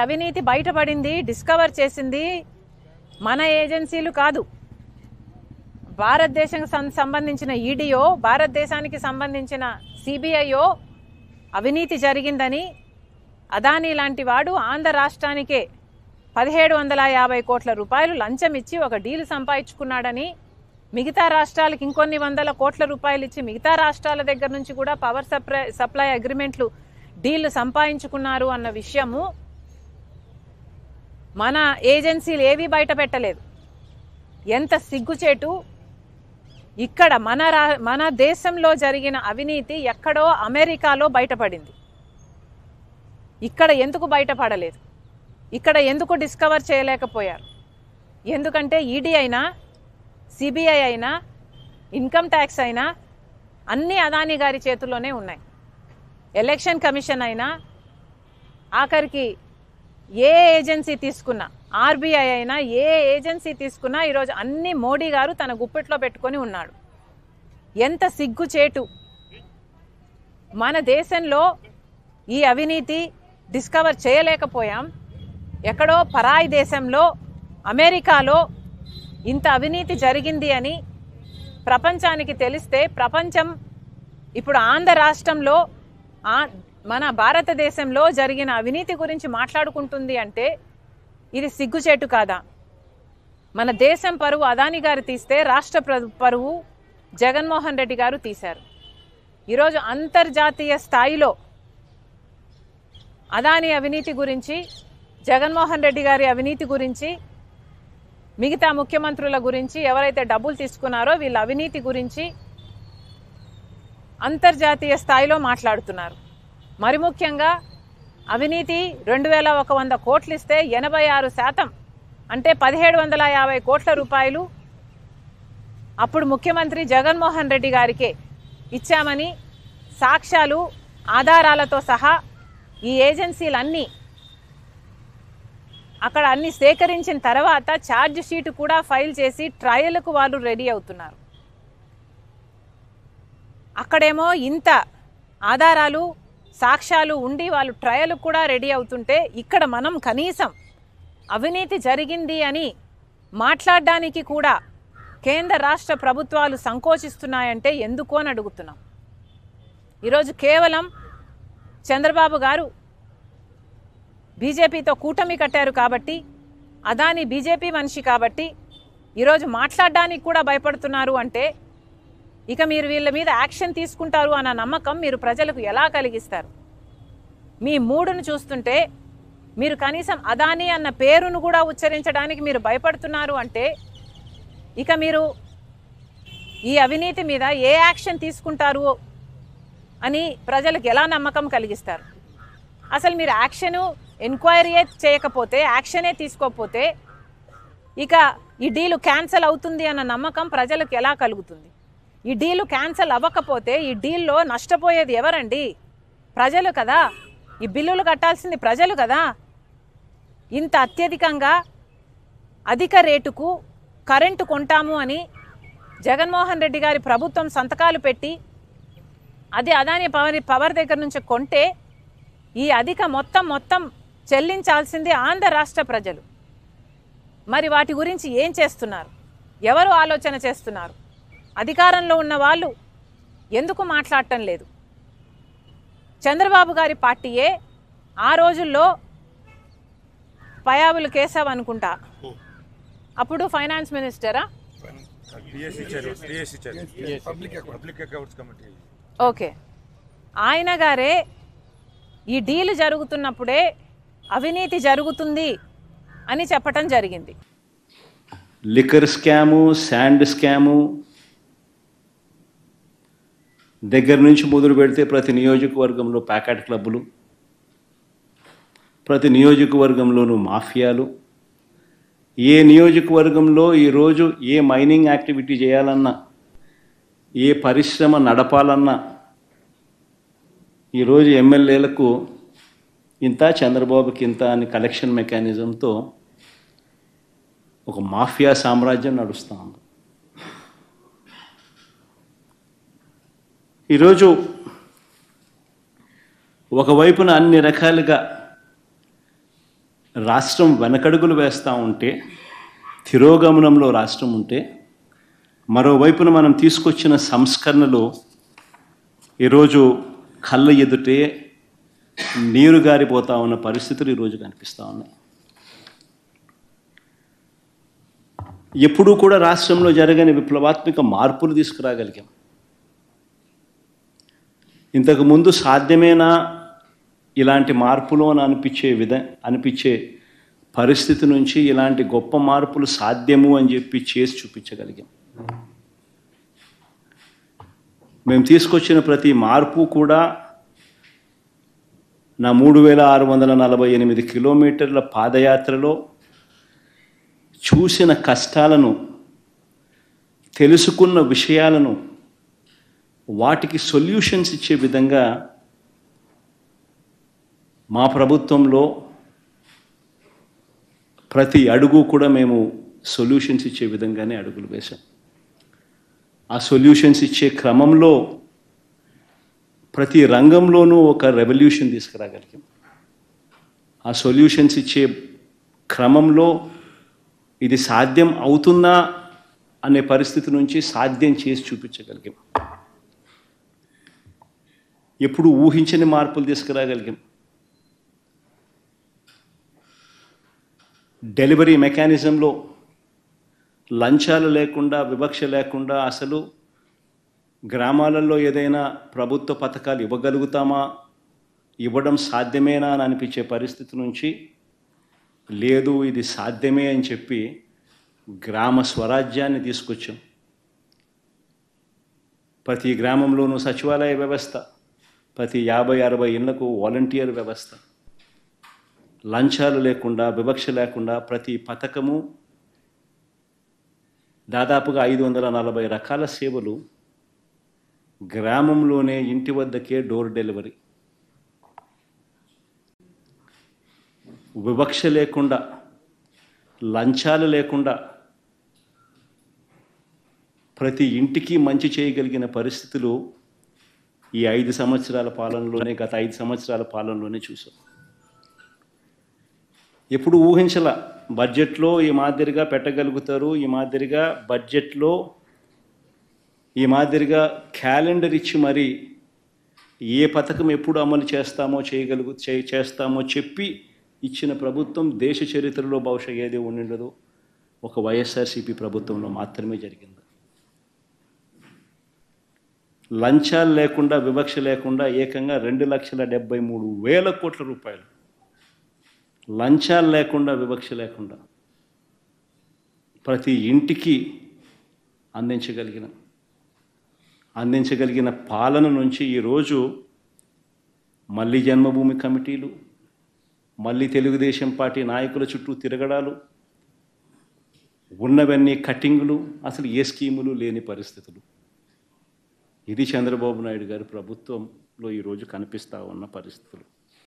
అవినీతి బయటపడింది, డిస్కవర్ చేసింది మన ఏజెన్సీలు కాదు. భారతదేశానికి సంబంధించిన ఈడీఓ, భారతదేశానికి సంబంధించిన సిబిఐఓ అవినీతి జరిగిందని అదానీ లాంటి వాడు ఆంధ్ర రాష్ట్రానికే 1750 కోట్ల రూపాయలు లంచం ఇచ్చి ఒక డీల్ సంపాదించుకున్నాడని, మిగతా రాష్ట్రాలకు ఇంకొన్ని వందల కోట్ల రూపాయలు ఇచ్చి మిగతా రాష్ట్రాల దగ్గర నుంచి కూడా పవర్ సప్లై అగ్రిమెంట్లు డీళ్లు సంపాదించుకున్నారు అన్న విషయము మన ఏజెన్సీలు ఏవి బయట పెట్టలేదు. ఎంత సిగ్గుచేటు! ఇక్కడ మన దేశంలో జరిగిన అవినీతి ఎక్కడో అమెరికాలో బయటపడింది. ఇక్కడ ఎందుకు బయటపడలేదు? ఇక్కడ ఎందుకు డిస్కవర్ చేయలేకపోయారు? ఎందుకంటే ఈడీ అయినా, సిబిఐ అయినా, ఇన్కమ్ ట్యాక్స్ అయినా అన్నీ అదానీ గారి చేతుల్లోనే ఉన్నాయి. ఎలక్షన్ కమిషన్ అయినా, ఆఖరికి ఏ ఏజెన్సీ తీసుకున్నా, ఆర్బీఐ అయినా, ఏ ఏజెన్సీ తీసుకున్నా ఈరోజు అన్ని మోడీ గారు తన గుప్పెట్లో పెట్టుకొని ఉన్నాడు. ఎంత సిగ్గుచేటు! మన దేశంలో ఈ అవినీతి డిస్కవర్ చేయలేకపోయాం. ఎక్కడో పరాయి దేశంలో, అమెరికాలో ఇంత అవినీతి జరిగింది అని ప్రపంచానికి తెలిస్తే, ప్రపంచం ఇప్పుడు ఆంధ్ర రాష్ట్రంలో మన భారతదేశంలో జరిగిన అవినీతి గురించి మాట్లాడుకుంటుంది అంటే ఇది సిగ్గుచేటు కాదా? మన దేశం పరువు అదానీ గారు తీస్తే, రాష్ట్ర పరువు జగన్మోహన్ రెడ్డి గారు తీశారు. ఈరోజు అంతర్జాతీయ స్థాయిలో అదానీ అవినీతి గురించి, జగన్మోహన్ రెడ్డి గారి అవినీతి గురించి, మిగతా ముఖ్యమంత్రుల గురించి, ఎవరైతే డబ్బులు తీసుకున్నారో వీళ్ళ అవినీతి గురించి అంతర్జాతీయ స్థాయిలో మాట్లాడుతున్నారు. మరి ముఖ్యంగా అవినీతి 2100 కోట్లు ఇస్తే 86% అంటే 1750 కోట్ల రూపాయలు అప్పుడు ముఖ్యమంత్రి జగన్మోహన్ రెడ్డి గారికే ఇచ్చామని సాక్ష్యాలు, ఆధారాలతో సహా ఈ ఏజెన్సీలన్నీ అక్కడ అన్ని సేకరించిన తర్వాత ఛార్జ్ షీట్ కూడా ఫైల్ చేసి ట్రయల్కు వాళ్ళు రెడీ అవుతున్నారు. అక్కడేమో ఇంత ఆధారాలు, సాక్ష్యాలు ఉండి వాళ్ళు ట్రయల్ కూడా రెడీ అవుతుంటే, ఇక్కడ మనం కనీసం అవినీతి జరిగింది అని మాట్లాడడానికి కూడా కేంద్ర రాష్ట్ర ప్రభుత్వాలు సంకోచిస్తున్నాయంటే ఎందుకు అని అడుగుతున్నాం. ఈరోజు కేవలం చంద్రబాబు గారు బీజేపీతో కూటమి కట్టారు కాబట్టి, అదానీ బీజేపీ మనిషి కాబట్టి ఈరోజు మాట్లాడడానికి కూడా భయపడుతున్నారు అంటే ఇక మీరు వీళ్ళ మీద యాక్షన్ తీసుకుంటారు అన్న నమ్మకం మీరు ప్రజలకు ఎలా కలిగిస్తారు? మీ మూడును చూస్తుంటే మీరు కనీసం అదానీ అన్న పేరును కూడా ఉచ్చరించడానికి మీరు భయపడుతున్నారు అంటే ఇక మీరు ఈ అవినీతి మీద ఏ యాక్షన్ తీసుకుంటారు అని ప్రజలకు ఎలా నమ్మకం కలిగిస్తారు? అసలు మీరు యాక్షను, ఎంక్వైరీ చేయకపోతే, యాక్షనే తీసుకోకపోతే ఇక ఈ డీలు క్యాన్సిల్ అవుతుంది అన్న నమ్మకం ప్రజలకు ఎలా కలుగుతుంది? ఈ డీలు క్యాన్సిల్ అవ్వకపోతే ఈ డీల్లో నష్టపోయేది ఎవరండి? ప్రజలు కదా. ఈ బిల్లులు కట్టాల్సింది ప్రజలు కదా. ఇంత అత్యధికంగా అధిక రేటుకు కరెంటు కొంటాము అని జగన్మోహన్ రెడ్డి గారి ప్రభుత్వం సంతకాలు పెట్టి అది అదానీ పవర్ దగ్గర నుంచి కొంటే ఈ అధిక మొత్తం చెల్లించాల్సింది ఆంధ్ర రాష్ట్ర ప్రజలు. మరి వాటి గురించి ఏం చేస్తున్నారు? ఎవరు ఆలోచన చేస్తున్నారు? అధికారంలో ఉన్న వాళ్ళు ఎందుకు మాట్లాడటం లేదు? చంద్రబాబు గారి పార్టీయే ఆ రోజుల్లో పయావులు కేశవ్ అనుకుంటా, అప్పుడు ఫైనాన్స్ మినిస్టరా, ఓకే, ఆయన గారే ఈ డీల్ జరుగుతున్నప్పుడే అవినీతి జరుగుతుంది అని చెప్పటం జరిగింది. లిక్కర్ స్కాము, శాండ్ స్కాము దగ్గర నుంచి మొదలు పెడితే ప్రతి నియోజకవర్గంలో ప్యాకెట్ క్లబ్బులు, ప్రతి నియోజకవర్గంలోనూ మాఫియాలు, ఏ నియోజకవర్గంలో ఈరోజు ఏ మైనింగ్ యాక్టివిటీ చేయాలన్నా, ఏ పరిశ్రమ నడపాలన్నా ఈరోజు ఎమ్మెల్యేలకు ఇంత, చంద్రబాబుకి ఇంత అని కలెక్షన్ మెకానిజంతో ఒక మాఫియా సామ్రాజ్యం నడుస్తూ ఉంది. ఈరోజు ఒకవైపున అన్ని రకాలుగా రాష్ట్రం వెనకడుగులు వేస్తూ ఉంటే, తిరోగమనంలో రాష్ట్రం ఉంటే, మరోవైపున మనం తీసుకొచ్చిన సంస్కరణలు ఈరోజు కళ్ళ ఎదుటే నీరు గారిపోతూ ఉన్న పరిస్థితులు ఈరోజు కనిపిస్తూ ఉన్నాయి. ఎప్పుడూ కూడా రాష్ట్రంలో జరగని విప్లవాత్మక మార్పులు తీసుకురాగలిగాం. ఇంతకుముందు సాధ్యమేనా ఇలాంటి మార్పులు అని అనిపించే పరిస్థితి నుంచి ఇలాంటి గొప్ప మార్పులు సాధ్యము అని చెప్పి చేసి చూపించగలిగాం. మేము తీసుకొచ్చిన ప్రతి మార్పు కూడా నా 3648 కిలోమీటర్ల పాదయాత్రలో చూసిన కష్టాలను, తెలుసుకున్న విషయాలను, వాటికి సొల్యూషన్స్ ఇచ్చే విధంగా మా ప్రభుత్వంలో ప్రతి అడుగు కూడా మేము సొల్యూషన్స్ ఇచ్చే విధంగానే అడుగులు వేశాం. ఆ సొల్యూషన్స్ ఇచ్చే క్రమంలో ప్రతి రంగంలోనూ ఒక రెవల్యూషన్ తీసుకురాగలిగాం. ఆ సొల్యూషన్స్ ఇచ్చే క్రమంలో ఇది సాధ్యం అవుతుందా అనే పరిస్థితి నుంచి సాధ్యం చేసి చూపించగలిగాం. ఎప్పుడు ఊహించని మార్పులు తీసుకురాగలిగాం. డెలివరీ మెకానిజంలో లంచాలు లేకుండా, వివక్ష లేకుండా అసలు గ్రామాలలో ఏదైనా ప్రభుత్వ పథకాలు ఇవ్వగలుగుతామా, ఇవ్వడం సాధ్యమేనా అని అనిపించే పరిస్థితి నుంచి లేదు ఇది సాధ్యమే అని చెప్పి గ్రామ స్వరాజ్యాన్ని తీసుకొచ్చాం. ప్రతి గ్రామంలోనూ సచివాలయ వ్యవస్థ, ప్రతి 50-60 ఇళ్లకు వాలంటీర్ వ్యవస్థ, లంచాలు లేకుండా, వివక్ష లేకుండా ప్రతి పథకము, దాదాపుగా 540 రకాల సేవలు గ్రామంలోనే ఇంటి వద్దకే డోర్ డెలివరీ. వివక్ష లేకుండా, లంచాలు లేకుండా ప్రతి ఇంటికి మంచి చేయగలిగిన పరిస్థితులు ఈ 5 సంవత్సరాల పాలనలోనే, గత 5 సంవత్సరాల పాలనలోనే చూసాం. ఎప్పుడు ఊహించలా బడ్జెట్లో ఈ మాదిరిగా పెట్టగలుగుతారు, ఈ మాదిరిగా బడ్జెట్లో ఈ మాదిరిగా క్యాలెండర్ ఇచ్చి మరి ఏ పథకం ఎప్పుడు అమలు చేస్తామో చెప్పి ఇచ్చిన ప్రభుత్వం దేశ చరిత్రలో బహుశా ఏది ఉండిండదు, ఒక వైఎస్ఆర్సీపీ ప్రభుత్వంలో మాత్రమే జరిగింది. లంచాలు లేకుండా, వివక్ష లేకుండా ఏకంగా 2,73,000 కోట్ల రూపాయలు లంచాలు లేకుండా, వివక్ష లేకుండా ప్రతి ఇంటికి అందించగలిగిన పాలన నుంచి ఈరోజు మళ్ళీ జన్మభూమి కమిటీలు, మళ్ళీ తెలుగుదేశం పార్టీ నాయకుల చుట్టూ తిరగడాలు, ఉన్నవన్నీ కటింగులు, అసలు ఏ స్కీములు లేని పరిస్థితులు. ఇది చంద్రబాబు నాయుడు గారి ప్రభుత్వంలో ఈరోజు కనిపిస్తూ ఉన్న పరిస్థితులు.